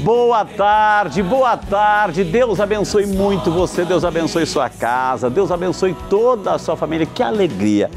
Boa tarde, Deus abençoe muito você, Deus abençoe sua casa, Deus abençoe toda a sua família. Que alegria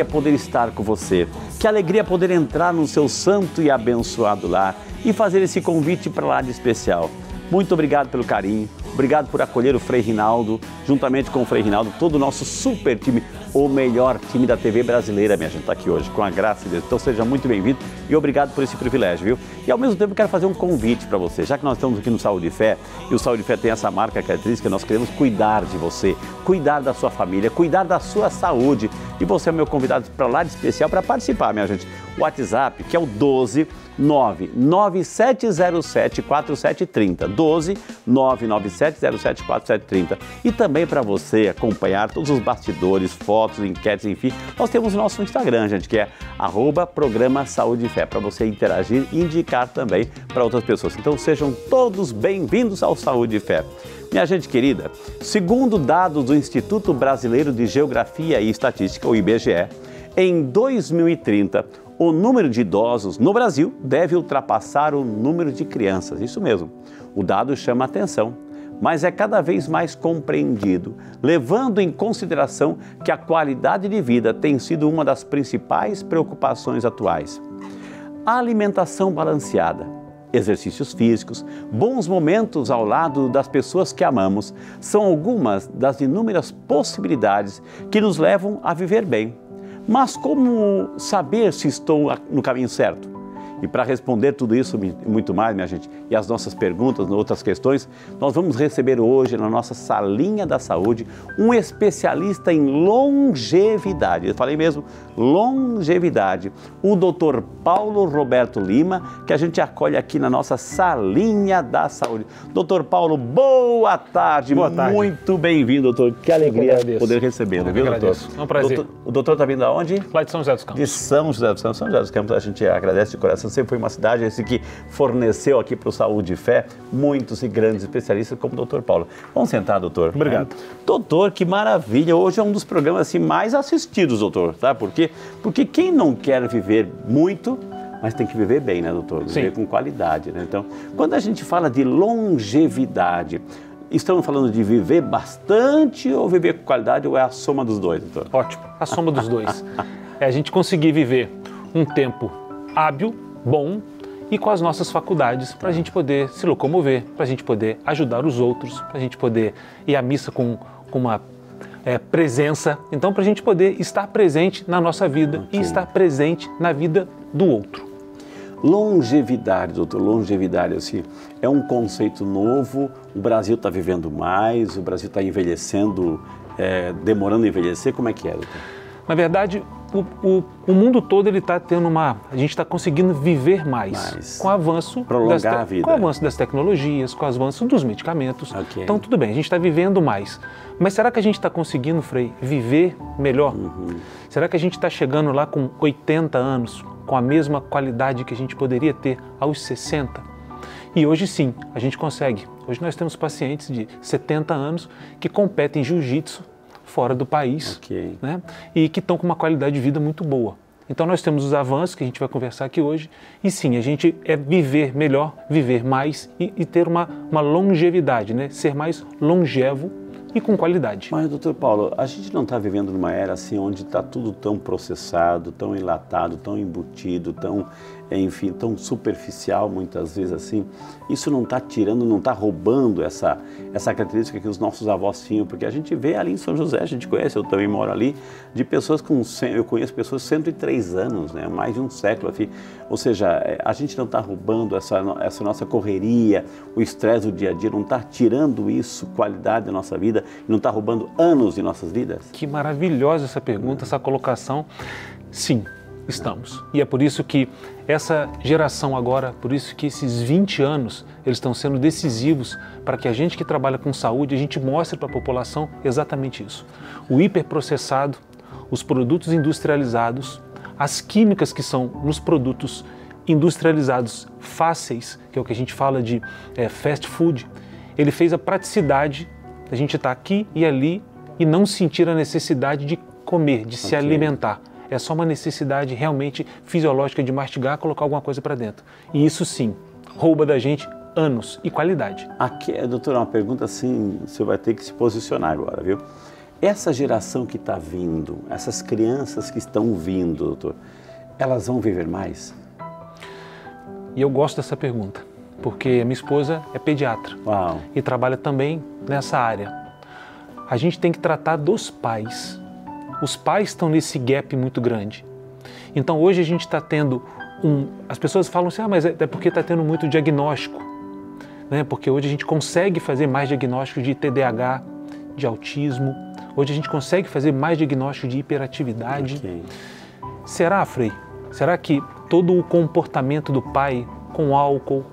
poder estar com você, que alegria poder entrar no seu santo e abençoado lar e fazer esse convite para lá de especial. Muito obrigado pelo carinho, obrigado por acolher o Frei Rinaldo, juntamente com o Frei Rinaldo, todo o nosso super time, o melhor time da TV brasileira, minha gente, está aqui hoje, com a graça de Deus. Então seja muito bem-vindo e obrigado por esse privilégio, viu? E ao mesmo tempo quero fazer um convite para você, já que nós estamos aqui no Saúde e Fé, e o Saúde e Fé tem essa marca característica, nós queremos cuidar de você, cuidar da sua família, cuidar da sua saúde. E você é meu convidado para lá de especial para participar, minha gente. O WhatsApp, que é o 12997074730, 12997074730. E também para você acompanhar todos os bastidores, fotos, enquetes, enfim, nós temos o nosso Instagram, gente, que é @programa Saúde e Fé, para você interagir e indicar também para outras pessoas. Então sejam todos bem-vindos ao Saúde e Fé. Minha gente querida, segundo dados do Instituto Brasileiro de Geografia e Estatística, o IBGE, em 2030, o número de idosos no Brasil deve ultrapassar o número de crianças. Isso mesmo, o dado chama a atenção, mas é cada vez mais compreendido, levando em consideração que a qualidade de vida tem sido uma das principais preocupações atuais. A alimentação balanceada, exercícios físicos, bons momentos ao lado das pessoas que amamos, são algumas das inúmeras possibilidades que nos levam a viver bem. Mas como saber se estou no caminho certo? E para responder tudo isso e muito mais, minha gente, e as nossas perguntas, outras questões, nós vamos receber hoje na nossa Salinha da Saúde um especialista em longevidade. Eu falei mesmo, longevidade. O Dr. Paulo Roberto Lima, que a gente acolhe aqui na nossa Salinha da Saúde. Dr. Paulo, boa tarde. Boa tarde. Muito bem-vindo, doutor. Que alegria poder recebê-lo, viu, doutor? É um prazer. O doutor está vindo aonde? Lá de São José dos Campos. De São José dos Campos. São José dos Campos, a gente agradece de coração. Sempre foi uma cidade que forneceu aqui para o Saúde e Fé muitos e grandes especialistas como o Dr. Paulo. Vamos sentar, doutor? Obrigado. Doutor, que maravilha. Hoje é um dos programas assim, mais assistidos, doutor. Sabe por quê? Porque quem não quer viver muito, mas tem que viver bem, né, doutor? Viver com qualidade, né? Então, quando a gente fala de longevidade, estamos falando de viver bastante ou viver com qualidade ou é a soma dos dois, doutor? Ótimo, a soma dos dois. É a gente conseguir viver um tempo hábil, bom e com as nossas faculdades para a gente poder se locomover, para a gente poder ajudar os outros, para a gente poder ir à missa com uma presença. Então, para a gente poder estar presente na nossa vida e estar presente na vida do outro. Longevidade, doutor, longevidade, assim, é um conceito novo, o Brasil está vivendo mais, o Brasil está envelhecendo, demorando a envelhecer, como é que é, doutor? Na verdade, o mundo todo ele está tendo a gente está conseguindo viver mais com o avanço prolongar a vida. Com o avanço das tecnologias, com o avanço dos medicamentos. Okay. Então tudo bem, a gente está vivendo mais. Mas será que a gente está conseguindo, Frei, viver melhor? Será que a gente está chegando lá com 80 anos, com a mesma qualidade que a gente poderia ter aos 60? E hoje sim, a gente consegue. Hoje nós temos pacientes de 70 anos que competem em jiu-jitsu fora do país, né? E que estão com uma qualidade de vida muito boa. Então nós temos os avanços que a gente vai conversar aqui hoje e sim, a gente viver melhor, viver mais e ter uma longevidade, né? Ser mais longevo e com qualidade. Mas, doutor Paulo, a gente não está vivendo numa era assim onde está tudo tão processado, tão enlatado, tão embutido, tão superficial muitas vezes assim. Isso não está tirando, não está roubando essa característica que os nossos avós tinham, porque a gente vê ali em São José, a gente conhece, eu também moro ali, de pessoas eu conheço pessoas de 103 anos, né, mais de um século, assim. Ou seja, a gente não está roubando essa nossa correria, o estresse do dia a dia, não está tirando isso, qualidade da nossa vida, não está roubando anos de nossas vidas? Que maravilhosa essa pergunta, essa colocação. Sim, estamos. E é por isso que essa geração agora, por isso que esses 20 anos, eles estão sendo decisivos para que a gente que trabalha com saúde, a gente mostre para a população exatamente isso. O hiperprocessado, os produtos industrializados, as químicas que são nos produtos industrializados fáceis, que é o que a gente fala de fast food, ele fez a praticidade da gente estar aqui e ali e não sentir a necessidade de comer, de se alimentar. É só uma necessidade realmente fisiológica de mastigar, colocar alguma coisa para dentro. E isso sim, rouba da gente anos e qualidade. Aqui, doutor, uma pergunta assim, o senhor vai ter que se posicionar agora, viu? Essa geração que está vindo, essas crianças que estão vindo, doutor, elas vão viver mais? E eu gosto dessa pergunta, porque minha esposa é pediatra. Uau. E trabalha também nessa área. A gente tem que tratar dos pais. Os pais estão nesse gap muito grande. Então hoje a gente está tendo as pessoas falam assim, mas é porque está tendo muito diagnóstico, né? Porque hoje a gente consegue fazer mais diagnóstico de TDAH, de autismo. Hoje a gente consegue fazer mais diagnóstico de hiperatividade. Okay. Será, Frei? Será que todo o comportamento do pai com álcool,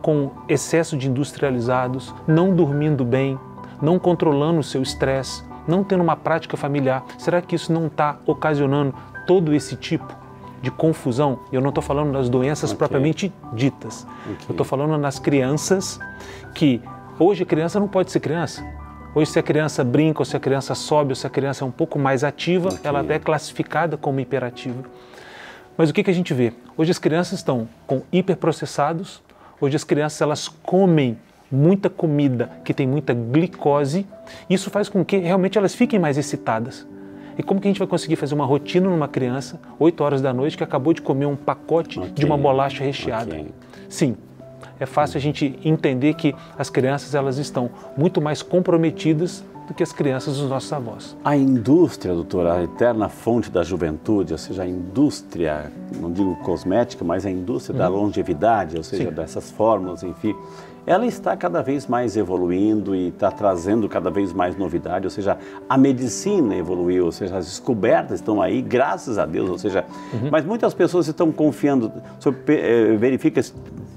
com excesso de industrializados, não dormindo bem, não controlando o seu estresse, não tendo uma prática familiar, será que isso não está ocasionando todo esse tipo de confusão? Eu não estou falando das doenças propriamente ditas. Eu estou falando nas crianças que... Hoje a criança não pode ser criança. Hoje se a criança brinca, ou se a criança sobe, ou se a criança é um pouco mais ativa, ela até é classificada como hiperativa. Mas o que a gente vê? Hoje as crianças estão com hiperprocessados, hoje as crianças elas comem muita comida que tem muita glicose, isso faz com que realmente elas fiquem mais excitadas. E como que a gente vai conseguir fazer uma rotina numa criança, 8 horas da noite, que acabou de comer um pacote de uma bolacha recheada? Sim, é fácil a gente entender que as crianças elas estão muito mais comprometidas do que as crianças dos nossos avós. A indústria, doutora, a eterna fonte da juventude, ou seja, a indústria, não digo cosmética, mas a indústria da longevidade, ou seja, dessas fórmulas, enfim, ela está cada vez mais evoluindo e está trazendo cada vez mais novidade, ou seja, a medicina evoluiu, ou seja, as descobertas estão aí, graças a Deus, ou seja, mas muitas pessoas estão confiando, verifica,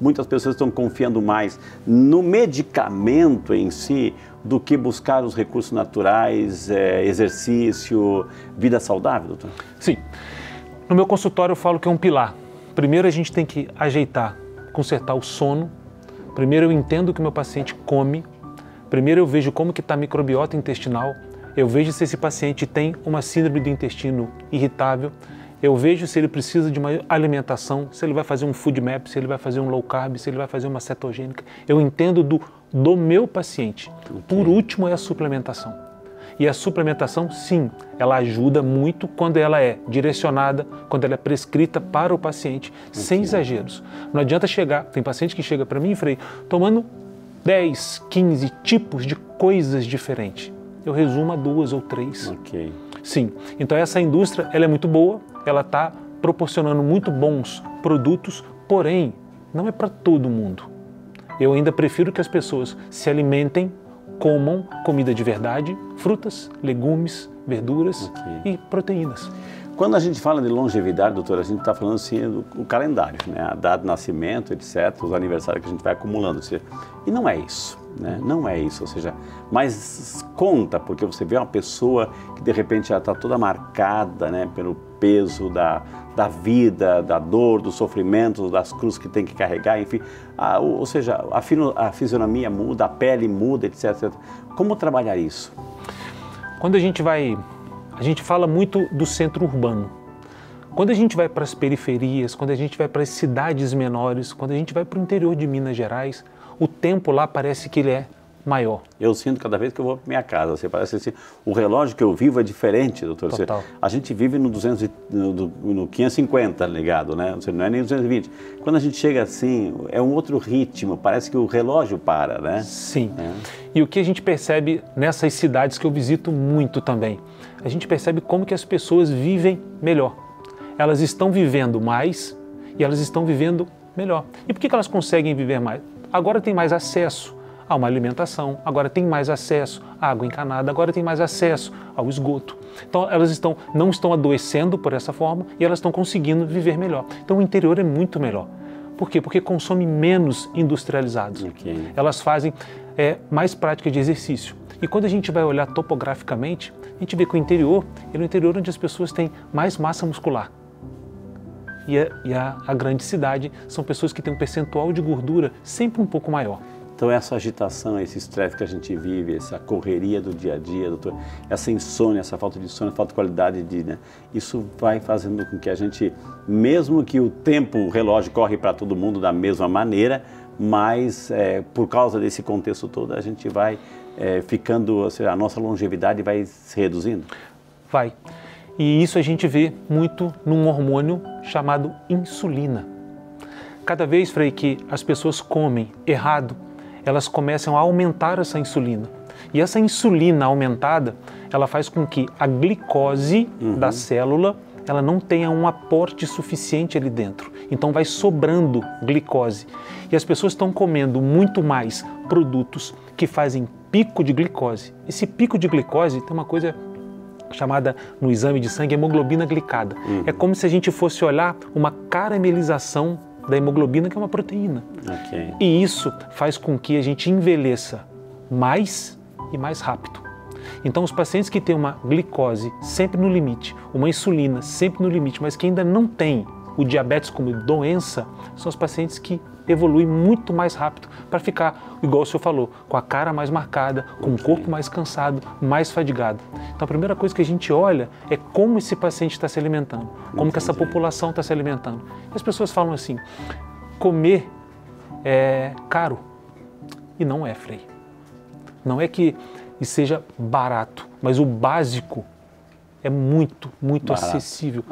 muitas pessoas estão confiando mais no medicamento em si do que buscar os recursos naturais, exercício, vida saudável, doutor? Sim. No meu consultório eu falo que é um pilar. Primeiro a gente tem que ajeitar, consertar o sono. Primeiro eu entendo o que o meu paciente come. Primeiro eu vejo como que está a microbiota intestinal. Eu vejo se esse paciente tem uma síndrome do intestino irritável. Eu vejo se ele precisa de uma alimentação, se ele vai fazer um food map, se ele vai fazer um low carb, se ele vai fazer uma cetogênica. Eu entendo do meu paciente. Por último é a suplementação. E a suplementação, sim, ela ajuda muito quando ela é direcionada, quando ela é prescrita para o paciente, sem exageros. Não adianta chegar, tem paciente que chega para mim, Frei, tomando 10, 15 tipos de coisas diferentes. Eu resumo a 2 ou 3. Sim, então essa indústria ela é muito boa, ela está proporcionando muito bons produtos, porém, não é para todo mundo. Eu ainda prefiro que as pessoas se alimentem, comam comida de verdade, frutas, legumes, verduras e proteínas. Quando a gente fala de longevidade, doutora, a gente está falando assim do calendário, né? A data de nascimento, etc., os aniversários que a gente vai acumulando. Ou seja, e não é isso, né? Não é isso, ou seja, mas conta, porque você vê uma pessoa que de repente já está toda marcada, né, pelo peso da vida, da dor, do sofrimento, das cruzes que tem que carregar, enfim. Ou seja, a fisionomia muda, a pele muda, etc., etc. Como trabalhar isso? Quando a gente fala muito do centro urbano. Quando a gente vai para as periferias, quando a gente vai para as cidades menores, quando a gente vai para o interior de Minas Gerais, o tempo lá parece que ele é maior. Eu sinto cada vez que eu vou para minha casa, você parece assim, o relógio que eu vivo é diferente, doutor. Total. A gente vive no 550 ligado, né? Não é nem 220. Quando a gente chega assim, é um outro ritmo, parece que o relógio para, né? Sim. E o que a gente percebe nessas cidades que eu visito muito também, a gente percebe como que as pessoas vivem melhor. Elas estão vivendo mais e elas estão vivendo melhor. E por que elas conseguem viver mais? Agora tem mais acesso a uma alimentação, agora tem mais acesso à água encanada, agora tem mais acesso ao esgoto. Então elas não estão adoecendo por essa forma e elas estão conseguindo viver melhor. Então o interior é muito melhor. Por quê? Porque consome menos industrializados. Elas fazem mais prática de exercício. E quando a gente vai olhar topograficamente, a gente vê que o interior é o interior onde as pessoas têm mais massa muscular. E a grande cidade são pessoas que têm um percentual de gordura sempre um pouco maior. Então essa agitação, esse estresse que a gente vive, essa correria do dia a dia, doutor, essa insônia, essa falta de sono, falta de qualidade de vida, né? Isso vai fazendo com que a gente, mesmo que o relógio corre para todo mundo da mesma maneira, mais por causa desse contexto todo a gente vai ficando, ou seja, a nossa longevidade vai se reduzindo? Vai. E isso a gente vê muito num hormônio chamado insulina. Cada vez, Frei, que as pessoas comem errado, elas começam a aumentar essa insulina. E essa insulina aumentada, ela faz com que a glicose da célula, ela não tenha um aporte suficiente ali dentro. Então vai sobrando glicose. E as pessoas estão comendo muito mais produtos que fazem pico de glicose. Esse pico de glicose tem uma coisa chamada no exame de sangue hemoglobina glicada. É como se a gente fosse olhar uma caramelização da hemoglobina, que é uma proteína. Okay. E isso faz com que a gente envelheça mais e mais rápido. Então, os pacientes que têm uma glicose sempre no limite, uma insulina sempre no limite, mas que ainda não têm o diabetes como doença, são os pacientes que evoluem muito mais rápido para ficar, igual o senhor falou, com a cara mais marcada, com o corpo mais cansado, mais fadigado. Então, a primeira coisa que a gente olha é como esse paciente está se alimentando, como que essa população está se alimentando. E as pessoas falam assim, comer é caro. E não é, Frei. Não é que seja barato, mas o básico é muito barato, acessível.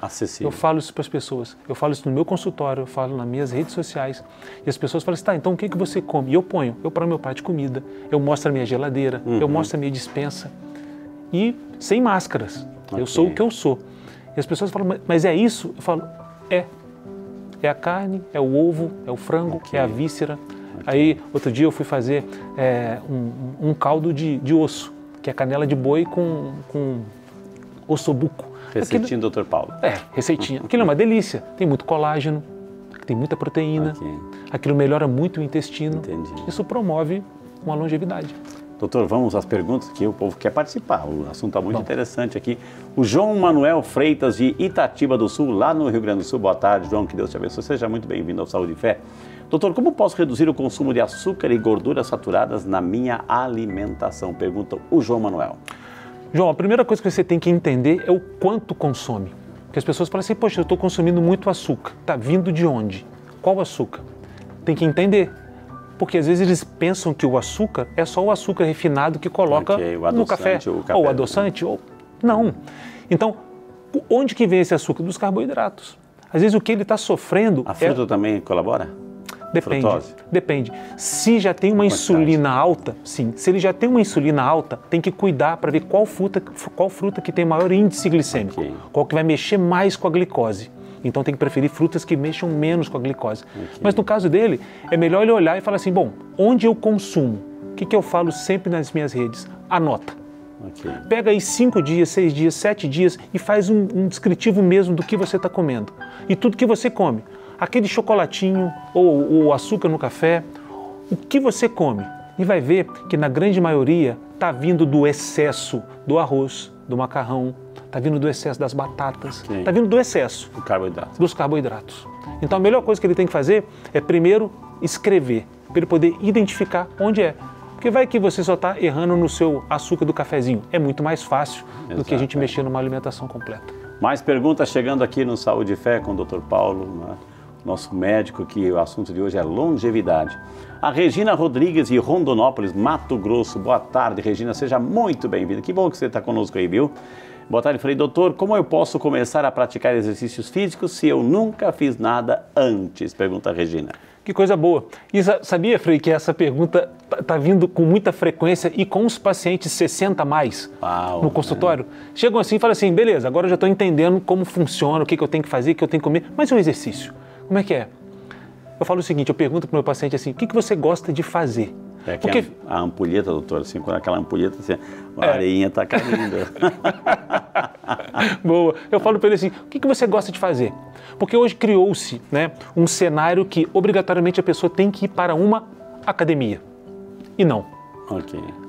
Eu falo isso para as pessoas, eu falo isso no meu consultório, eu falo nas minhas redes sociais, e as pessoas falam assim, tá, então o que você come? E eu paro meu prato de comida, eu mostro a minha geladeira, eu mostro a minha despensa, e sem máscaras, eu sou o que eu sou. E as pessoas falam, mas é isso? Eu falo, é a carne, é o ovo, é o frango, é a víscera. Aí, outro dia eu fui fazer um caldo de osso, que é canela de boi com ossobuco. Receitinha do Dr. Paulo. Receitinha. Aquilo é uma delícia. Tem muito colágeno, tem muita proteína. Aquilo melhora muito o intestino. Entendi. Isso promove uma longevidade. Doutor, vamos às perguntas que o povo quer participar. O assunto está muito interessante aqui. O João Manuel Freitas, de Itatiba do Sul, lá no Rio Grande do Sul. Boa tarde, João. Que Deus te abençoe. Seja muito bem-vindo ao Saúde e Fé. Doutor, como posso reduzir o consumo de açúcar e gorduras saturadas na minha alimentação? Pergunta o João Manuel. João, a primeira coisa que você tem que entender é o quanto consome. Porque as pessoas falam assim, poxa, eu estou consumindo muito açúcar. Está vindo de onde? Qual açúcar? Tem que entender. Porque às vezes eles pensam que o açúcar é só o açúcar refinado que coloca no café, ou adoçante, ou... Não. Então, onde que vem esse açúcar? Dos carboidratos. Às vezes o que ele está sofrendo... A fruta também colabora? Depende. Se já tem uma insulina alta, sim. Se ele já tem uma insulina alta, tem que cuidar para ver qual fruta que tem maior índice glicêmico, qual que vai mexer mais com a glicose. Então tem que preferir frutas que mexam menos com a glicose. Mas no caso dele, é melhor ele olhar e falar assim, bom, onde eu consumo? O que eu falo sempre nas minhas redes? Anota. Pega aí 5 dias, 6 dias, 7 dias e faz um descritivo mesmo do que você está comendo. E tudo que você come. Aquele chocolatinho ou o açúcar no café, o que você come. E vai ver que na grande maioria está vindo do excesso do arroz, do macarrão, está vindo do excesso das batatas, está vindo do excesso dos carboidratos. Então a melhor coisa que ele tem que fazer é primeiro escrever, para ele poder identificar onde é. Porque vai que você só está errando no seu açúcar do cafezinho. É muito mais fácil do que a gente mexer numa alimentação completa. Mais perguntas chegando aqui no Saúde e Fé com o Dr. Paulo, né? Nosso médico, que o assunto de hoje é longevidade. A Regina Rodrigues, de Rondonópolis, Mato Grosso. Boa tarde, Regina, seja muito bem-vinda. Que bom que você está conosco aí, viu? Boa tarde, Frei. Doutor, como eu posso começar a praticar exercícios físicos se eu nunca fiz nada antes? Pergunta a Regina. Que coisa boa. E sabia, Frei, que essa pergunta está vindo com muita frequência e com os pacientes 60 a mais no consultório? Chegam assim e falam assim, beleza, agora eu já estou entendendo como funciona, o que eu tenho que fazer, o que eu tenho que comer, mas o exercício? Como é que é? Eu falo o seguinte, eu pergunto para o meu paciente assim, o que você gosta de fazer? Porque a ampulheta, doutor, assim, quando aquela ampulheta, assim, a areinha está caindo. Boa. Eu falo para ele assim, o que você gosta de fazer? Porque hoje criou-se, né, um cenário que obrigatoriamente a pessoa tem que ir para uma academia. E não.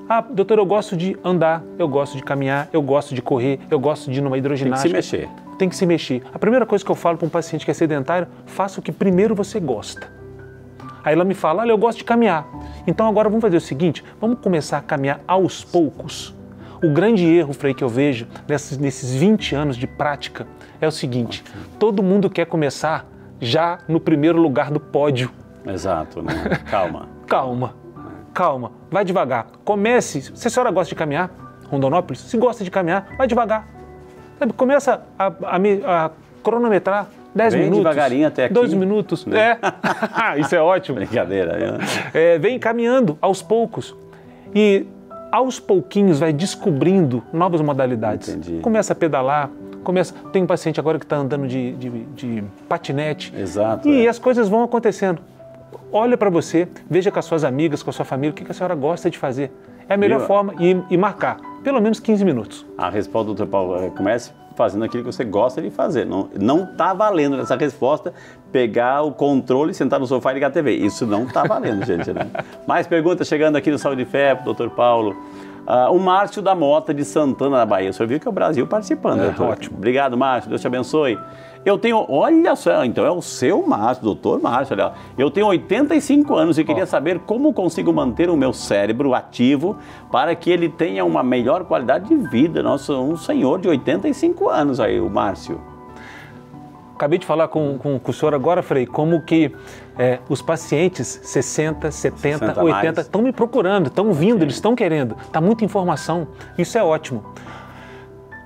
Ah, doutor, eu gosto de andar, eu gosto de caminhar, eu gosto de correr, eu gosto de ir numa hidroginástica. Tem que se mexer. Tem que se mexer. A primeira coisa que eu falo para um paciente que é sedentário, faça o que primeiro você gosta. Aí ela me fala, olha, eu gosto de caminhar. Então agora vamos fazer o seguinte, vamos começar a caminhar aos poucos. O grande erro, Frei, que eu vejo nesses 20 anos de prática é o seguinte, todo mundo quer começar já no primeiro lugar do pódio. Exato, né? Calma. Calma, vai devagar. Comece, se a senhora gosta de caminhar, Rondonópolis, se gosta de caminhar, vai devagar. Sabe, começa a cronometrar 10 Vem minutos. devagarinho até aqui. 2 minutos. Né? Isso é ótimo. Brincadeira. Vem caminhando aos poucos. E aos pouquinhos vai descobrindo novas modalidades. Entendi. Começa a pedalar, tem um paciente agora que está andando de patinete. Exato. E as coisas vão acontecendo. Olha para você, veja com as suas amigas, com a sua família, o que a senhora gosta de fazer. É a melhor forma e marcar, pelo menos 15 minutos. A resposta do Dr. Paulo, comece fazendo aquilo que você gosta de fazer. Não está valendo nessa resposta pegar o controle, sentar no sofá e ligar a TV. Isso não está valendo, gente. Né? Mais perguntas chegando aqui no Saúde e Fé, Dr. Paulo. O Márcio da Mota, de Santana, na Bahia. O senhor viu que é o Brasil participando. Ótimo. Obrigado, Márcio. Deus te abençoe. Eu tenho, olha só, então é o seu Márcio, doutor Márcio, olha, eu tenho 85 anos e queria saber como consigo manter o meu cérebro ativo para que ele tenha uma melhor qualidade de vida. Nossa, um senhor de 85 anos aí, o Márcio. Acabei de falar com o senhor agora, Frei, como que os pacientes 60, 70, 80 estão me procurando, estão vindo, eles estão querendo. Está muita informação, isso é ótimo.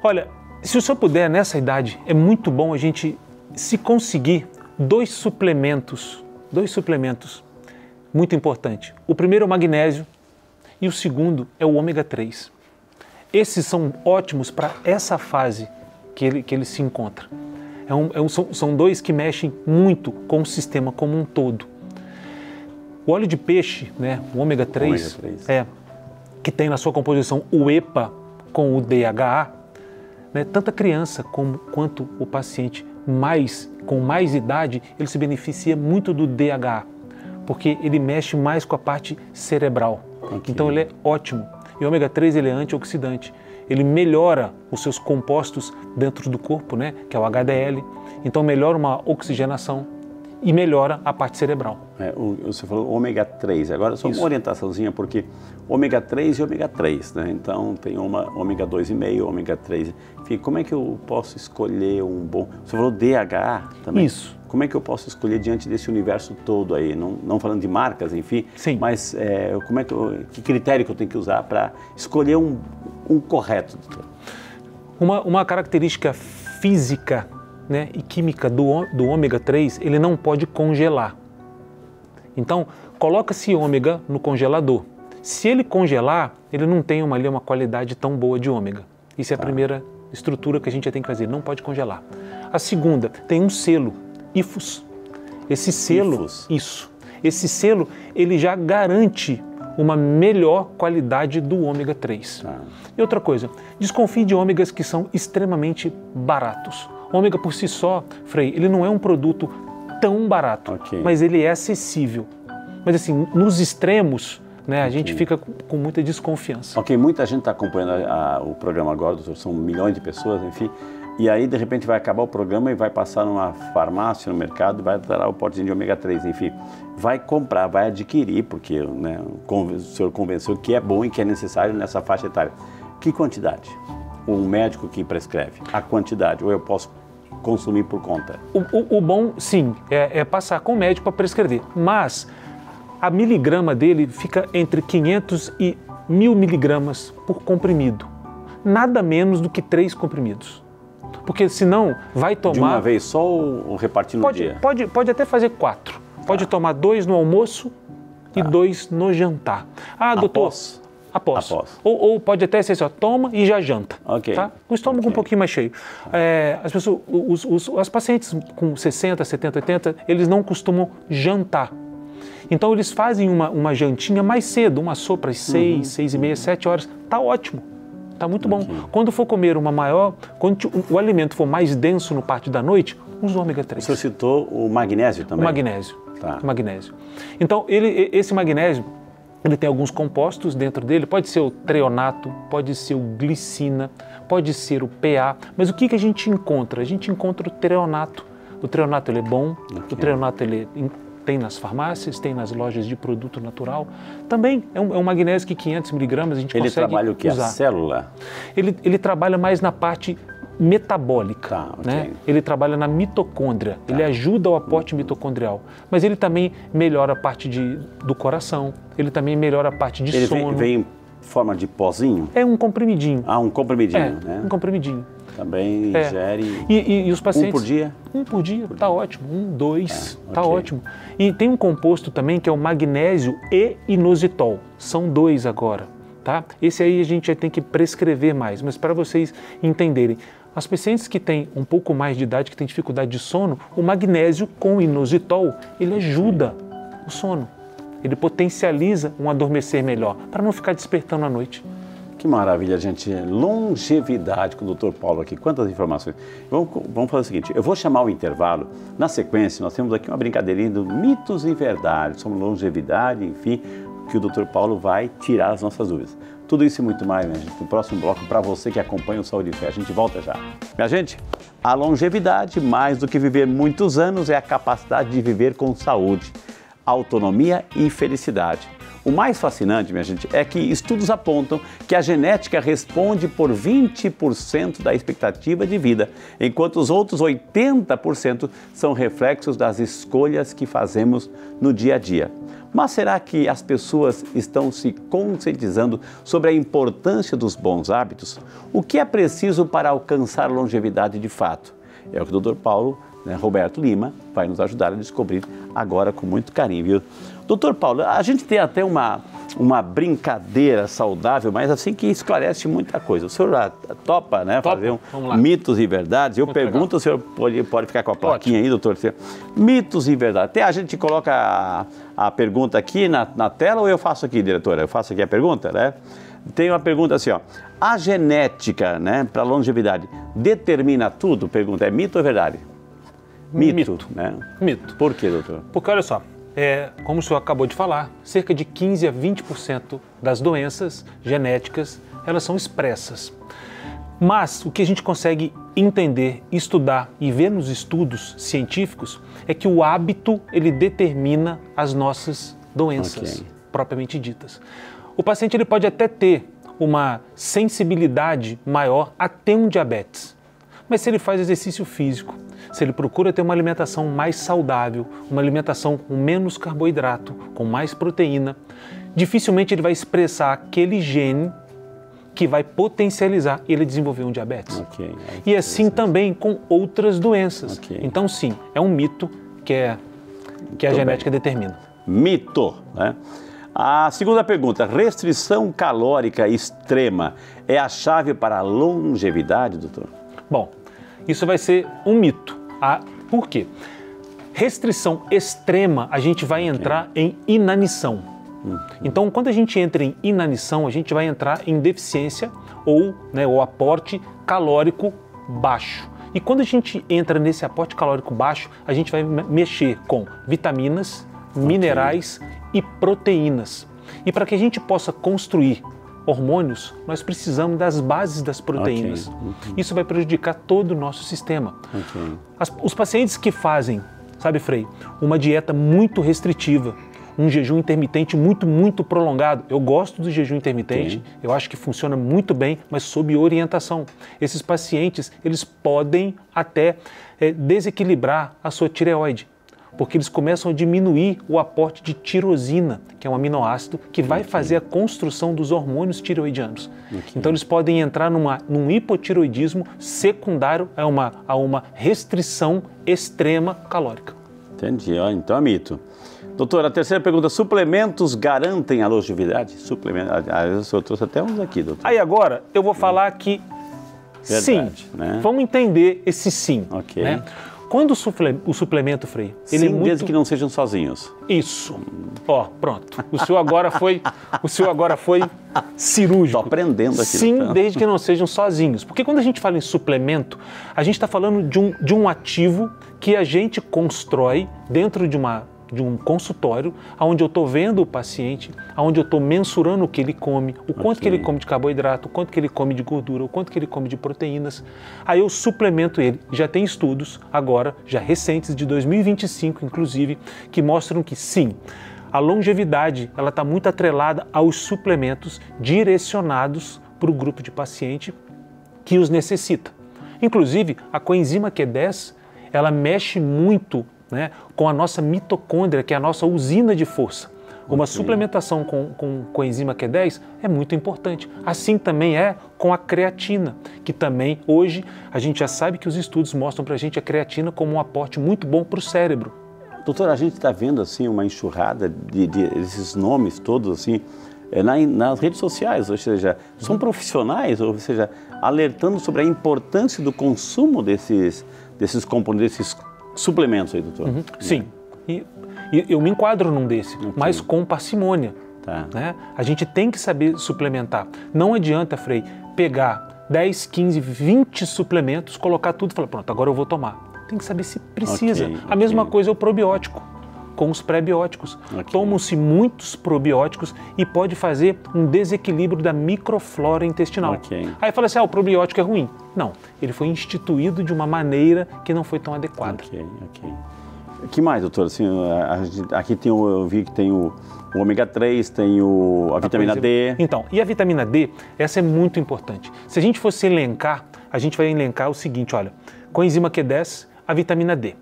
Olha, se o senhor puder, nessa idade, é muito bom a gente, se conseguir, dois suplementos, muito importante. O primeiro é o magnésio e o segundo é o ômega 3. Esses são ótimos para essa fase que ele se encontra. São dois que mexem muito com o sistema como um todo. O óleo de peixe, né, o ômega 3, que tem na sua composição o EPA com o DHA, né, tanto a criança quanto o paciente com mais idade, ele se beneficia muito do DHA, porque ele mexe mais com a parte cerebral. Okay. Então ele é ótimo. E o ômega 3 ele é antioxidante. Ele melhora os seus compostos dentro do corpo, né, que é o HDL. Então melhora uma oxigenação e melhora a parte cerebral. Você falou ômega 3, agora só uma orientaçãozinha, porque ômega 3 e ômega 3, né? Então tem ômega 2,5, ômega 3. Enfim, como é que eu posso escolher um bom... Você falou DHA também? Isso. Como é que eu posso escolher diante desse universo todo aí? Não falando de marcas, enfim. Sim. Mas que critério que eu tenho que usar para escolher um correto, doutor? Uma característica física, né, e química do ômega 3, ele não pode congelar. Então, coloca-se ômega no congelador. Se ele congelar, ele não tem uma qualidade tão boa de ômega. Isso é a primeira estrutura que a gente tem que fazer, não pode congelar. A segunda, tem um selo, IFUS. Esse selo, esse selo, ele já garante uma melhor qualidade do ômega 3. E outra coisa, desconfie de ômegas que são extremamente baratos. Ômega por si só, Frei, ele não é um produto tão barato, mas ele é acessível. Mas assim, nos extremos, né, a gente fica com muita desconfiança. Muita gente está acompanhando o programa agora, doutor, são milhões de pessoas, enfim, e aí de repente vai acabar o programa e vai passar numa farmácia, no mercado, vai dar o potezinho de ômega 3, enfim, vai comprar, vai adquirir, porque né, o senhor convenceu que é bom e que é necessário nessa faixa etária. Que quantidade? Um médico que prescreve, a quantidade, ou eu posso consumir por conta? O bom, sim, é passar com o médico para prescrever, mas a miligrama dele fica entre 500 e 1.000 miligramas por comprimido, nada menos do que 3 comprimidos, porque senão vai tomar... De uma vez só ou repartir no dia? Pode até fazer 4, pode tomar 2 no almoço e 2 no jantar. Doutor... Após. Ou pode até ser assim, toma e já janta. Tá? O estômago um pouquinho mais cheio. As pessoas, os pacientes com 60, 70, 80, eles não costumam jantar. Então eles fazem uma jantinha mais cedo, uma sopa às 6, 6h30, 7 horas. Tá ótimo. Tá muito bom. Quando for comer quando o alimento for mais denso no parte da noite, use o ômega 3. O senhor citou o magnésio também? O magnésio. O magnésio. Então esse magnésio, ele tem alguns compostos dentro dele, pode ser o treonato, pode ser o glicina, pode ser o PA, mas o que a gente encontra? A gente encontra o treonato. O treonato ele é bom, o treonato ele tem nas farmácias, tem nas lojas de produto natural. Também é um magnésio que 500 miligramas a gente consegue usar. Ele trabalha o que? A célula? Ele trabalha mais na parte metabólica, Tá, ok. né? Ele trabalha na mitocôndria, ele ajuda o aporte mitocondrial, mas ele também melhora a parte do coração, ele também melhora a parte de Ele sono. vem em forma de pozinho? É um comprimidinho. Ah, um comprimidinho, né? Um comprimidinho. Também ingere... E os pacientes... Um por dia? Um por dia, tá ótimo. 1, 2, tá ok. ótimo. E tem um composto também que é o magnésio e inositol. São 2 agora, tá? Esse aí a gente já tem que prescrever mais, mas para vocês entenderem. As pacientes que têm um pouco mais de idade, que têm dificuldade de sono, o magnésio com inositol, ele ajuda o sono. Ele potencializa um adormecer melhor, para não ficar despertando à noite. Que maravilha, gente. Longevidade com o Dr. Paulo aqui. Quantas informações. Vamos fazer o seguinte, eu vou chamar o intervalo. Na sequência, nós temos aqui uma brincadeirinha do mitos e verdades sobre longevidade, enfim, que o Dr. Paulo vai tirar as nossas dúvidas. Tudo isso e muito mais, né, gente? No próximo bloco, para você que acompanha o Saúde e Fé. A gente volta já. Minha gente, a longevidade, mais do que viver muitos anos, é a capacidade de viver com saúde, autonomia e felicidade. O mais fascinante, minha gente, é que estudos apontam que a genética responde por 20% da expectativa de vida, enquanto os outros 80% são reflexos das escolhas que fazemos no dia a dia. Mas será que as pessoas estão se conscientizando sobre a importância dos bons hábitos? O que é preciso para alcançar longevidade de fato? É o que o Dr. Paulo, Roberto Lima, vai nos ajudar a descobrir agora com muito carinho, viu? Doutor Paulo, a gente tem até uma brincadeira saudável, mas assim que esclarece muita coisa. O senhor topa, né, fazer mitos e verdades? Eu pergunto, o senhor pode ficar com a plaquinha aí, doutor? Mitos e verdades. Até a gente coloca a pergunta aqui na tela ou eu faço aqui, diretora? Eu faço aqui a pergunta, né? Tem uma pergunta assim, ó. A genética, né, para longevidade, determina tudo? Pergunta, é mito ou verdade? Mito, né? Mito. Por quê, doutor? Porque, olha só, como o senhor acabou de falar, cerca de 15 a 20% das doenças genéticas, elas são expressas. Mas o que a gente consegue entender, estudar e ver nos estudos científicos é que o hábito, ele determina as nossas doenças, propriamente ditas. O paciente ele pode até ter uma sensibilidade maior a ter um diabetes, mas se ele faz exercício físico, se ele procura ter uma alimentação mais saudável, uma alimentação com menos carboidrato, com mais proteína, dificilmente ele vai expressar aquele gene que vai potencializar ele desenvolver um diabetes. E assim também com outras doenças. Então sim, é um mito que a genética determina. Mito, né? A segunda pergunta, restrição calórica extrema é a chave para a longevidade, doutor? Bom, isso vai ser um mito. Por quê? Restrição extrema, a gente vai entrar em inanição. Então, quando a gente entra em inanição, a gente vai entrar em deficiência ou aporte calórico baixo. E quando a gente entra nesse aporte calórico baixo, a gente vai mexer com vitaminas, minerais e proteínas. E para que a gente possa construir hormônios, nós precisamos das bases das proteínas. Isso vai prejudicar todo o nosso sistema. Os pacientes que fazem, sabe, Frei, uma dieta muito restritiva, um jejum intermitente muito prolongado. Eu gosto do jejum intermitente, eu acho que funciona muito bem, mas sob orientação. Esses pacientes, eles podem até desequilibrar a sua tireoide, porque eles começam a diminuir o aporte de tirosina, que é um aminoácido que vai fazer a construção dos hormônios tireoidianos. Então eles podem entrar num hipotireoidismo secundário a uma restrição extrema calórica. Entendi, então é mito. Doutor, a terceira pergunta, suplementos garantem a longevidade? O senhor trouxe até uns aqui, doutor. Aí agora eu vou falar que verdade, sim, né? Vamos entender esse sim. Né? Quando o suplemento, Frei, ele é muito... desde que não sejam sozinhos. Isso. Pronto. O senhor agora foi cirúrgico. Estou aprendendo aqui. Sim, desde que não sejam sozinhos. Porque quando a gente fala em suplemento, a gente está falando de um ativo que a gente constrói dentro de um consultório, onde eu estou vendo o paciente, onde eu estou mensurando o que ele come, o quanto que ele come de carboidrato, o quanto que ele come de gordura, o quanto que ele come de proteínas. Aí eu suplemento ele. Já tem estudos agora, já recentes, de 2025 inclusive, que mostram que sim, a longevidade ela está muito atrelada aos suplementos direcionados para o grupo de paciente que os necessita. Inclusive, a coenzima Q10, ela mexe muito, né, com a nossa mitocôndria, que é a nossa usina de força. Uma suplementação com coenzima Q10 é muito importante. Assim também é com a creatina, que também hoje a gente já sabe que os estudos mostram para a gente a creatina como um aporte muito bom para o cérebro. Doutor, a gente está vendo assim uma enxurrada desses nomes todos assim nas redes sociais, ou seja, são profissionais, ou seja, alertando sobre a importância do consumo desses componentes, desses suplementos aí, doutor. Sim. E eu me enquadro num desse, mas com parcimônia. Tá. Né? A gente tem que saber suplementar. Não adianta, Frei, pegar 10, 15, 20 suplementos, colocar tudo e falar, pronto, agora eu vou tomar. Tem que saber se precisa. A mesma coisa é o probiótico, com os pré-bióticos. Tomam-se muitos probióticos e pode fazer um desequilíbrio da microflora intestinal. Aí fala assim, o probiótico é ruim. Não, ele foi instituído de uma maneira que não foi tão adequada. O que mais, doutor? Assim, aqui tem eu vi que tem o ômega 3, tem a vitamina D. Então, e a vitamina D, essa é muito importante. Se a gente fosse elencar, a gente vai elencar o seguinte, olha, coenzima Q10, a vitamina D.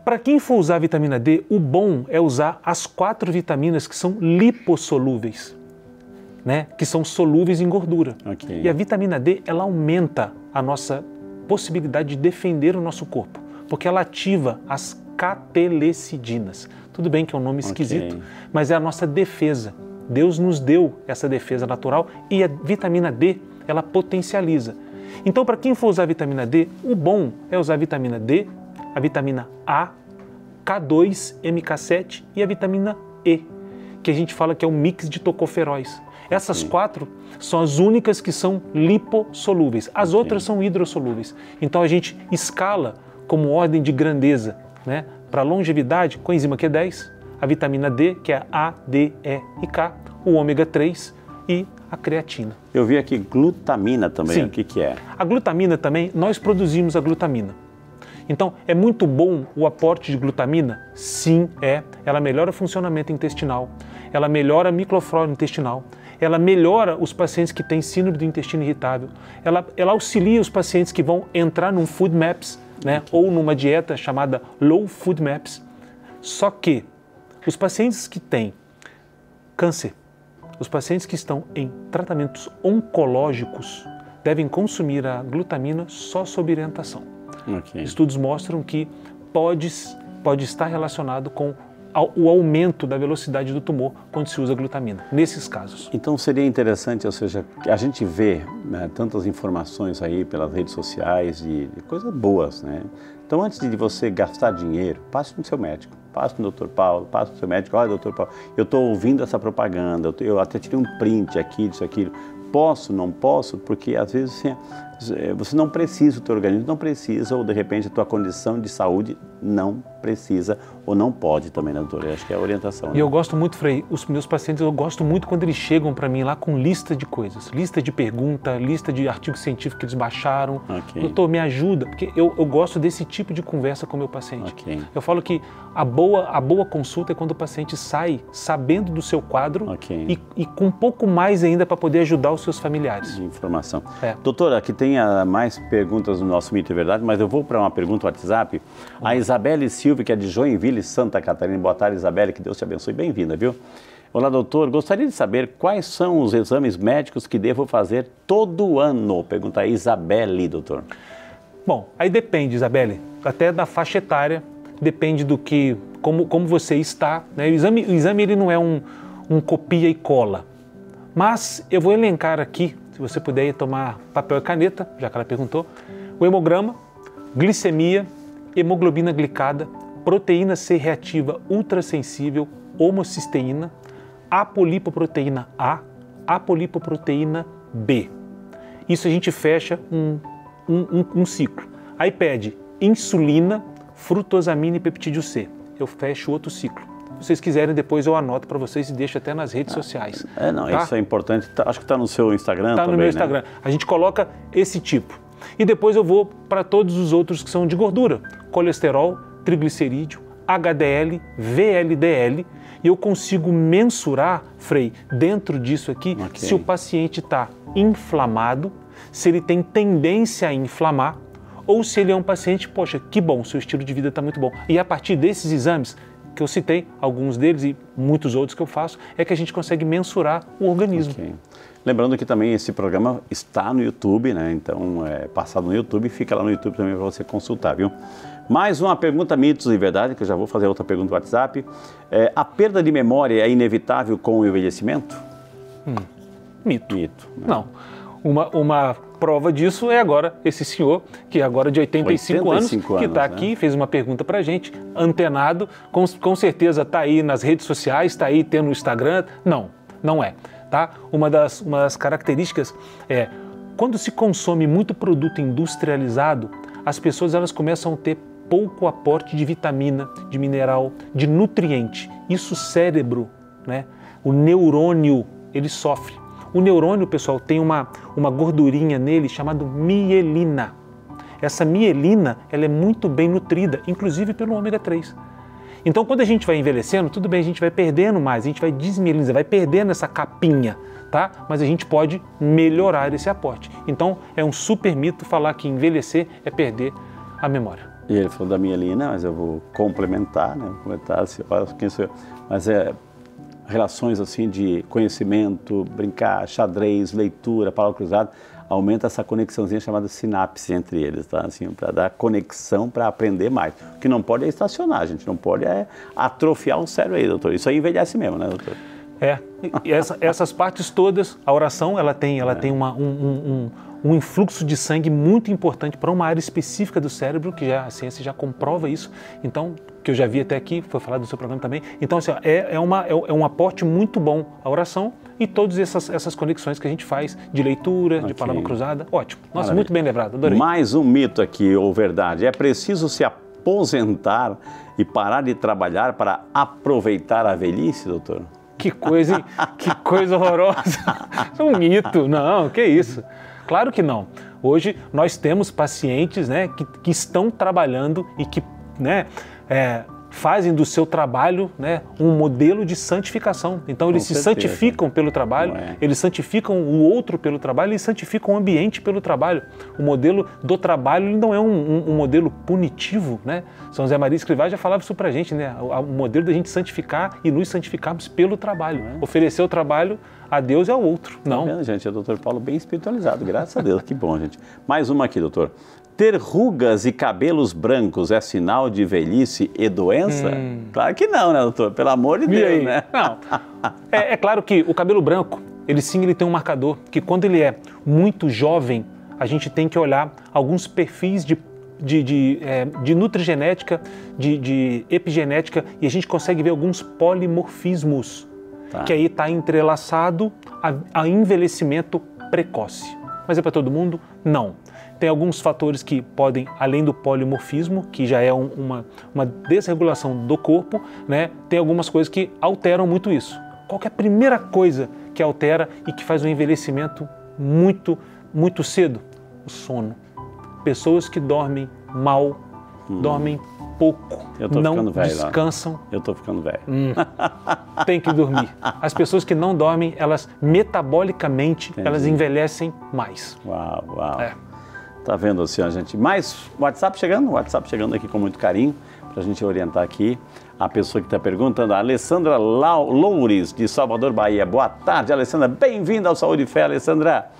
Para quem for usar a vitamina D, o bom é usar as 4 vitaminas que são lipossolúveis, né? Que são solúveis em gordura. E a vitamina D, ela aumenta a nossa possibilidade de defender o nosso corpo, porque ela ativa as catelecidinas. Tudo bem que é um nome esquisito, mas é a nossa defesa. Deus nos deu essa defesa natural e a vitamina D, ela potencializa. Então, para quem for usar a vitamina D, o bom é usar a vitamina D, a vitamina A, K2, MK7 e a vitamina E, que a gente fala que é o mix de tocoferóis. Essas 4 são as únicas que são lipossolúveis, as outras são hidrossolúveis. Então a gente escala como ordem de grandeza, né? Para longevidade, coenzima Q10, a vitamina D, que é A, D, E e K, o ômega 3 e a creatina. Eu vi aqui glutamina também, Sim. O que é? A glutamina também, nós produzimos a glutamina. Então, é muito bom o aporte de glutamina? Sim, é. Ela melhora o funcionamento intestinal, ela melhora a microflora intestinal, ela melhora os pacientes que têm síndrome do intestino irritável, ela auxilia os pacientes que vão entrar num Food Maps, né, ou numa dieta chamada Low Food Maps. Só que os pacientes que têm câncer, os pacientes que estão em tratamentos oncológicos devem consumir a glutamina só sob orientação. Estudos mostram que pode estar relacionado com o aumento da velocidade do tumor quando se usa glutamina, nesses casos. Então seria interessante, ou seja, a gente vê, né, tantas informações aí pelas redes sociais de coisas boas, né? Então antes de você gastar dinheiro, passe no seu médico, passe no Dr. Paulo, passe no seu médico, olha, Dr. Paulo, eu estou ouvindo essa propaganda, eu até tirei um print aqui disso, aquilo. Posso, não posso? Porque às vezes assim, você não precisa, o teu organismo não precisa, ou de repente a tua condição de saúde não precisa, ou não pode também, né, doutor? Eu acho que é a orientação. E eu gosto muito, Frei, os meus pacientes, eu gosto muito quando eles chegam para mim lá com lista de coisas, lista de pergunta, lista de artigos científicos que eles baixaram. Doutor, me ajuda, porque eu gosto desse tipo de conversa com o meu paciente. Eu falo que a boa consulta é quando o paciente sai sabendo do seu quadro e com um pouco mais ainda para poder ajudar os seus familiares. De informação. Doutora, aqui tem mais perguntas no nosso Mito e Verdade, mas eu vou para uma pergunta no WhatsApp. A Isabelle Silva, que é de Joinville, Santa Catarina. Boa tarde, Isabelle, que Deus te abençoe. Bem-vinda, viu? Olá, doutor. Gostaria de saber quais são os exames médicos que devo fazer todo ano? Pergunta a Isabelle, doutor. Bom, aí depende, Isabelle, até da faixa etária, depende do que, como você está, né? O exame ele não é um copia e cola, mas eu vou elencar aqui, se você puder tomar papel e caneta, já que ela perguntou, o hemograma, glicemia, hemoglobina glicada, proteína C reativa ultrassensível, homocisteína, apolipoproteína A, apolipoproteína B. Isso a gente fecha um ciclo. Aí pede insulina, frutosamina e peptídeo C. Eu fecho outro ciclo. Se vocês quiserem, depois eu anoto para vocês e deixo até nas redes sociais. Tá? Isso é importante. Acho que está no seu Instagram também, Está no meu Instagram. A gente coloca esse tipo. E depois eu vou para todos os outros que são de gordura. Colesterol, triglicerídeo, HDL, VLDL. E eu consigo mensurar, Frei, dentro disso aqui, se o paciente está inflamado, se ele tem tendência a inflamar ou se ele é um paciente, poxa, que bom, seu estilo de vida está muito bom. E a partir desses exames que eu citei, alguns deles e muitos outros que eu faço, é que a gente consegue mensurar o organismo. Okay. Lembrando que também esse programa está no YouTube, né? Então, passado no YouTube, fica lá no YouTube também para você consultar, viu? Mais uma pergunta, mitos e verdade, que eu já vou fazer outra pergunta no WhatsApp. A perda de memória é inevitável com o envelhecimento? Mito. Mito, né? Não. Uma prova disso é agora esse senhor, que é agora de 85 anos, que está aqui, fez uma pergunta para a gente, antenado, com certeza está aí nas redes sociais, está aí tendo o Instagram. Não, não é. Tá? Uma das características é, quando se consome muito produto industrializado, as pessoas elas começam a ter pouco aporte de vitamina, de mineral, de nutriente. Isso o cérebro, né? O neurônio, ele sofre. O neurônio, pessoal, tem uma gordurinha nele chamada mielina. Essa mielina, ela é muito bem nutrida, inclusive pelo ômega 3. Então, quando a gente vai envelhecendo, tudo bem, a gente vai perdendo mais, a gente vai desmielinizando, vai perdendo essa capinha, tá? Mas a gente pode melhorar esse aporte. Então, é um super mito falar que envelhecer é perder a memória. E ele falou da mielina, mas eu vou complementar, né? Mas relações assim de conhecimento, brincar, xadrez, leitura, palavra cruzada, aumenta essa conexãozinha chamada sinapse entre eles, tá? Assim, para dar conexão, para aprender mais. O que não pode é estacionar, a gente não pode atrofiar o cérebro aí, doutor. Isso aí envelhece mesmo, né, doutor? E essas partes todas, a oração, ela tem um influxo de sangue muito importante para uma área específica do cérebro, que a ciência já comprova isso, então, que eu já vi até aqui, foi falado no seu programa também. Então, assim, é um aporte muito bom a oração e todas essas conexões que a gente faz de leitura, de palavra cruzada. Ótimo. Nossa, maravilha. Muito bem lembrado, adorei. Mais um mito aqui, ou verdade, é preciso se aposentar e parar de trabalhar para aproveitar a velhice, doutor? Que coisa, hein? Que coisa horrorosa. É um mito. Não, que isso. Claro que não. Hoje nós temos pacientes, né, que estão trabalhando e que, né, fazem do seu trabalho, né, um modelo de santificação. Então eles se santificam pelo trabalho, eles santificam o outro pelo trabalho, eles santificam o ambiente pelo trabalho. O modelo do trabalho ele não é um modelo punitivo, né? São José Maria Escrivá já falava isso pra gente, né? O modelo da gente santificar e nos santificarmos pelo trabalho. Oferecer o trabalho a Deus e ao outro. Não. Tá vendo, gente? É o doutor Paulo bem espiritualizado, graças a Deus. Que bom, gente. Mais uma aqui, doutor. Ter rugas e cabelos brancos é sinal de velhice e doença? Claro que não, né, doutor? Pelo amor de Deus, né? Não. É claro que o cabelo branco, ele tem um marcador, que quando ele é muito jovem, a gente tem que olhar alguns perfis de nutrigenética, de epigenética, e a gente consegue ver alguns polimorfismos, que aí está entrelaçado a envelhecimento precoce. Mas é para todo mundo? Não. Tem alguns fatores que podem, além do polimorfismo, que já é uma desregulação do corpo, né? Tem algumas coisas que alteram muito isso. Qual que é a primeira coisa que altera e que faz um envelhecimento muito, muito cedo? O sono. Pessoas que dormem mal, dormem pouco, não descansam. Eu estou ficando velho. Tem que dormir. As pessoas que não dormem, elas metabolicamente, elas envelhecem mais. Uau, uau. Tá vendo assim, gente? Mais WhatsApp chegando aqui com muito carinho, para a gente orientar aqui a pessoa que está perguntando, a Alessandra Loures, de Salvador, Bahia. Boa tarde, Alessandra. Bem-vinda ao Saúde e Fé, Alessandra.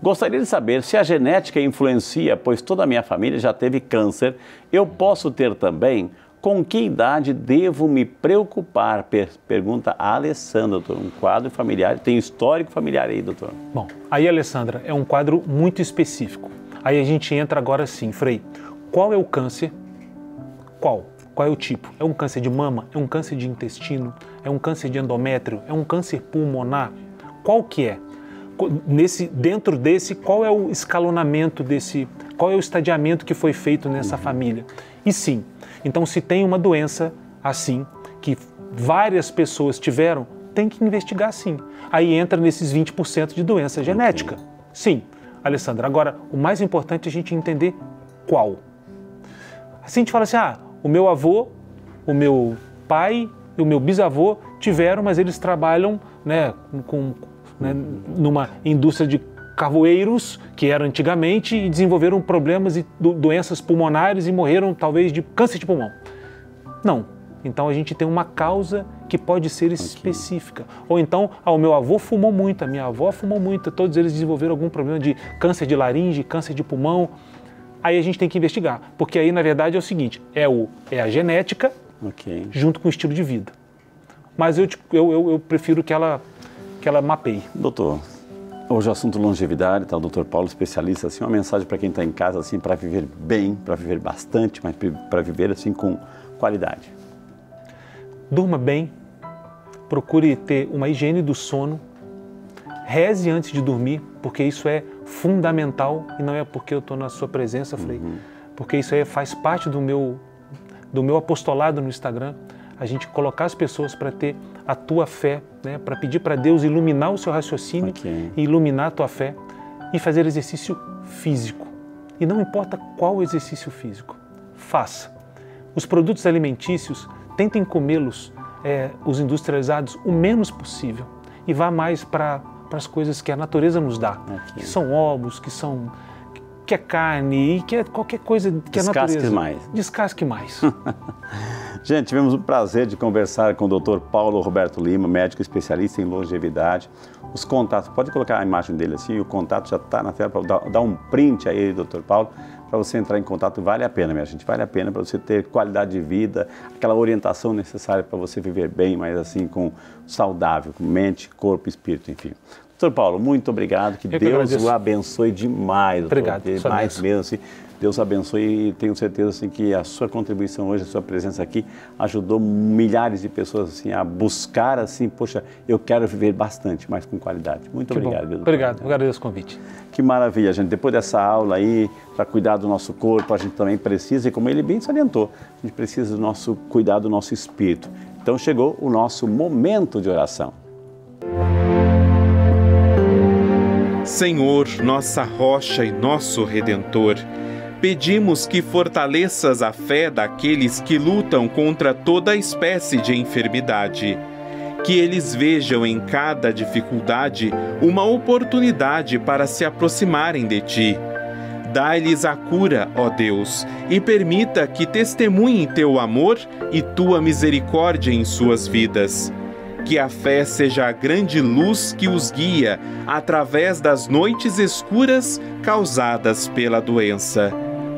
Gostaria de saber se a genética influencia, pois toda a minha família já teve câncer. Eu posso ter também? Com que idade devo me preocupar? Pergunta a Alessandra, doutor. Um quadro familiar, tem histórico familiar aí, doutor? Bom, aí, Alessandra, é um quadro muito específico. Aí a gente entra agora sim, Frei. Qual é o câncer? Qual? Qual é o tipo? É um câncer de mama? É um câncer de intestino? É um câncer de endométrio? É um câncer pulmonar? Qual que é? Dentro desse, qual é o escalonamento desse, qual é o estadiamento que foi feito nessa família? E sim, então se tem uma doença assim, que várias pessoas tiveram, tem que investigar sim. Aí entra nesses 20% de doença genética. Sim, Alessandra. Agora, o mais importante é a gente entender qual. Assim a gente fala assim, o meu avô, o meu pai e o meu bisavô tiveram, mas eles trabalham, né, numa indústria de carvoeiros, que eram antigamente, e desenvolveram problemas e doenças pulmonares e morreram talvez de câncer de pulmão. Não. Então a gente tem uma causa que pode ser específica. Ou então, o meu avô fumou muito, a minha avó fumou muito, todos eles desenvolveram algum problema de câncer de laringe, câncer de pulmão. Aí a gente tem que investigar, porque aí na verdade é o seguinte, é a genética junto com o estilo de vida. Mas eu prefiro que ela mapeie. Doutor, hoje o assunto longevidade, tá? O doutor Paulo, especialista, assim, uma mensagem para quem está em casa, assim, para viver bem, para viver bastante, mas para viver assim com qualidade. Durma bem, procure ter uma higiene do sono, reze antes de dormir, porque isso é fundamental e não é porque eu estou na sua presença, Frei, porque isso aí faz parte do meu apostolado no Instagram, a gente colocar as pessoas para ter a tua fé, né, para pedir para Deus iluminar o seu raciocínio e iluminar a tua fé e fazer exercício físico. E não importa qual exercício físico, faça. Os produtos alimentícios, tentem comê-los, os industrializados, o menos possível e vá mais para as coisas que a natureza nos dá, que são ovos, que é carne e que é qualquer coisa que a natureza... Descasque mais. Gente, tivemos o prazer de conversar com o Dr. Paulo Roberto Lima, médico especialista em longevidade. Os contatos, pode colocar a imagem dele assim, o contato já está na tela, para dar um print aí, Dr. Paulo, para você entrar em contato. Vale a pena, minha gente, vale a pena para você ter qualidade de vida, aquela orientação necessária para você viver bem, mas assim, saudável, com mente, corpo, espírito, enfim. Doutor Paulo, muito obrigado, que Deus o abençoe demais. Doutor. Obrigado. Mais mesmo, assim, Deus abençoe e tenho certeza assim, que a sua contribuição hoje, a sua presença aqui, ajudou milhares de pessoas assim, a buscar assim, poxa, eu quero viver bastante, mas com qualidade. Muito obrigado. Deus. Obrigado, eu agradeço o convite. Que maravilha, gente. Depois dessa aula aí, para cuidar do nosso corpo, a gente também precisa, e como ele bem salientou, a gente precisa cuidar do nosso espírito. Então chegou o nosso momento de oração. Senhor, nossa rocha e nosso Redentor, pedimos que fortaleças a fé daqueles que lutam contra toda espécie de enfermidade, que eles vejam em cada dificuldade uma oportunidade para se aproximarem de Ti. Dá-lhes a cura, ó Deus, e permita que testemunhem Teu amor e Tua misericórdia em suas vidas. Que a fé seja a grande luz que os guia através das noites escuras causadas pela doença.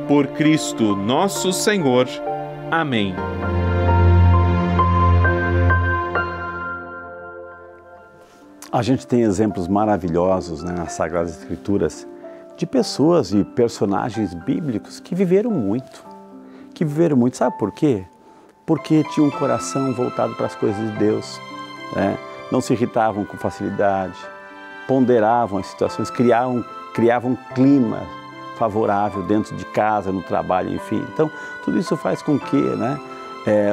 Por Cristo nosso Senhor. Amém. A gente tem exemplos maravilhosos, né, nas Sagradas Escrituras de pessoas e personagens bíblicos que viveram muito. Sabe por quê? Porque tinham um coração voltado para as coisas de Deus. Não se irritavam com facilidade, ponderavam as situações, criavam um clima favorável dentro de casa, no trabalho, enfim. Então, tudo isso faz com que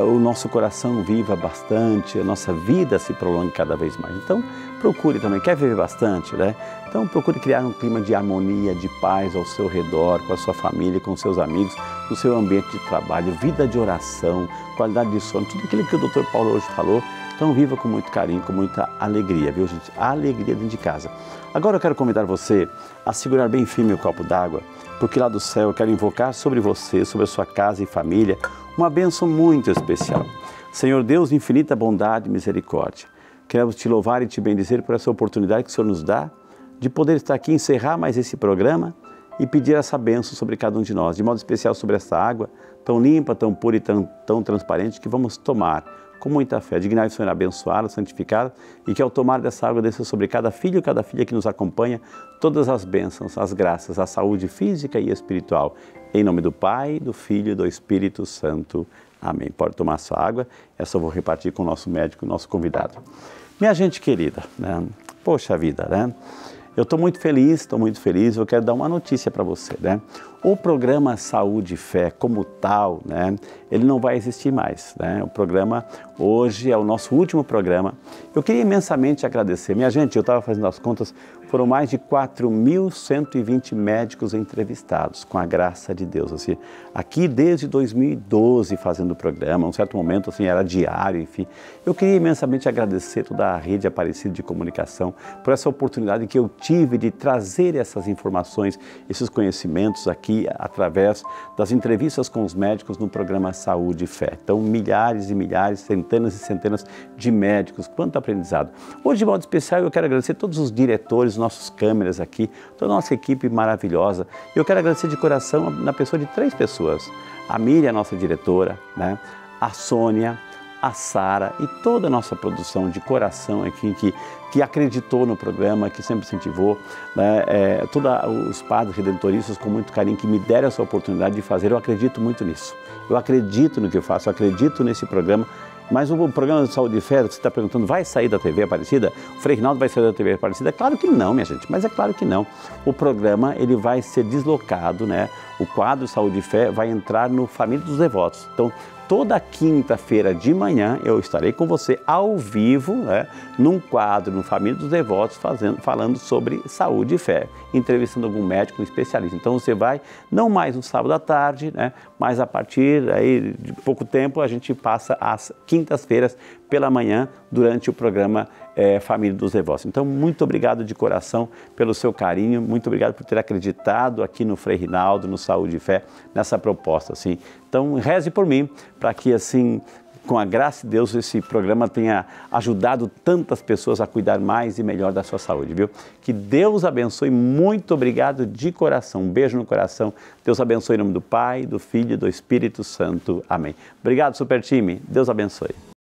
o nosso coração viva bastante, a nossa vida se prolongue cada vez mais. Então, procure também, quer viver bastante, né? Então, procure criar um clima de harmonia, de paz ao seu redor, com a sua família, com seus amigos, no seu ambiente de trabalho, vida de oração, qualidade de sono, tudo aquilo que o Dr. Paulo hoje falou. Então viva com muito carinho, com muita alegria, viu, gente? Alegria dentro de casa. Agora eu quero convidar você a segurar bem firme o copo d'água, porque lá do céu eu quero invocar sobre você, sobre a sua casa e família, uma bênção muito especial. Senhor Deus, infinita bondade e misericórdia, queremos te louvar e te bendizer por essa oportunidade que o Senhor nos dá de poder estar aqui, encerrar mais esse programa e pedir essa bênção sobre cada um de nós, de modo especial sobre essa água tão limpa, tão pura e tão transparente que vamos tomar com muita fé. Dignar o Senhor abençoá-la, santificá-la e que ao tomar dessa água desça sobre cada filho e cada filha que nos acompanha todas as bênçãos, as graças, a saúde física e espiritual. Em nome do Pai, do Filho e do Espírito Santo. Amém. Pode tomar sua água. Essa eu vou repartir com o nosso médico, o nosso convidado. Minha gente querida, né? Poxa vida, né? Eu estou muito feliz, eu quero dar uma notícia para você, né? o programa Saúde e Fé como tal, né, ele não vai existir mais, né? O programa hoje é o nosso último programa. Eu queria imensamente agradecer. Minha gente, eu estava fazendo as contas, foram mais de 4.120 médicos entrevistados, com a graça de Deus. Assim, aqui desde 2012 fazendo o programa, um certo momento assim, era diário, enfim. Eu queria imensamente agradecer toda a rede Aparecida de Comunicação por essa oportunidade que eu tive de trazer essas informações, esses conhecimentos aqui através das entrevistas com os médicos no programa Saúde e Fé. Então, milhares e milhares, centenas e centenas de médicos, quanto aprendizado. Hoje, de modo especial, eu quero agradecer todos os diretores, nossos câmeras aqui, toda a nossa equipe maravilhosa. Eu quero agradecer de coração na pessoa de 3 pessoas. A Miriam, nossa diretora, né? A Sônia, a Sara e toda a nossa produção de coração aqui que acreditou no programa, que sempre incentivou, né? Todos os padres redentoristas com muito carinho que me deram essa oportunidade de fazer. Eu acredito muito nisso. Eu acredito no que eu faço, eu acredito nesse programa. Mas o programa de Saúde e Fé, você está perguntando, vai sair da TV Aparecida? O Frei Rinaldo vai sair da TV Aparecida? Claro que não, minha gente, mas é claro que não. O programa ele vai ser deslocado, né? O quadro Saúde e Fé vai entrar no Família dos Devotos. Então, toda quinta-feira de manhã eu estarei com você ao vivo, né, num quadro no Família dos Devotos, falando sobre saúde e fé, entrevistando algum médico, um especialista. Então você vai, não mais no sábado à tarde, né, mas a partir aí, de pouco tempo a gente passa às quintas-feiras pela manhã durante o programa Família dos Devotos. Então, muito obrigado de coração pelo seu carinho, muito obrigado por ter acreditado aqui no Frei Rinaldo, no Saúde e Fé, nessa proposta, assim. Então, reze por mim, para que, assim, com a graça de Deus, esse programa tenha ajudado tantas pessoas a cuidar mais e melhor da sua saúde, viu? Que Deus abençoe, muito obrigado de coração, um beijo no coração. Deus abençoe em nome do Pai, do Filho e do Espírito Santo. Amém. Obrigado, Super Time. Deus abençoe.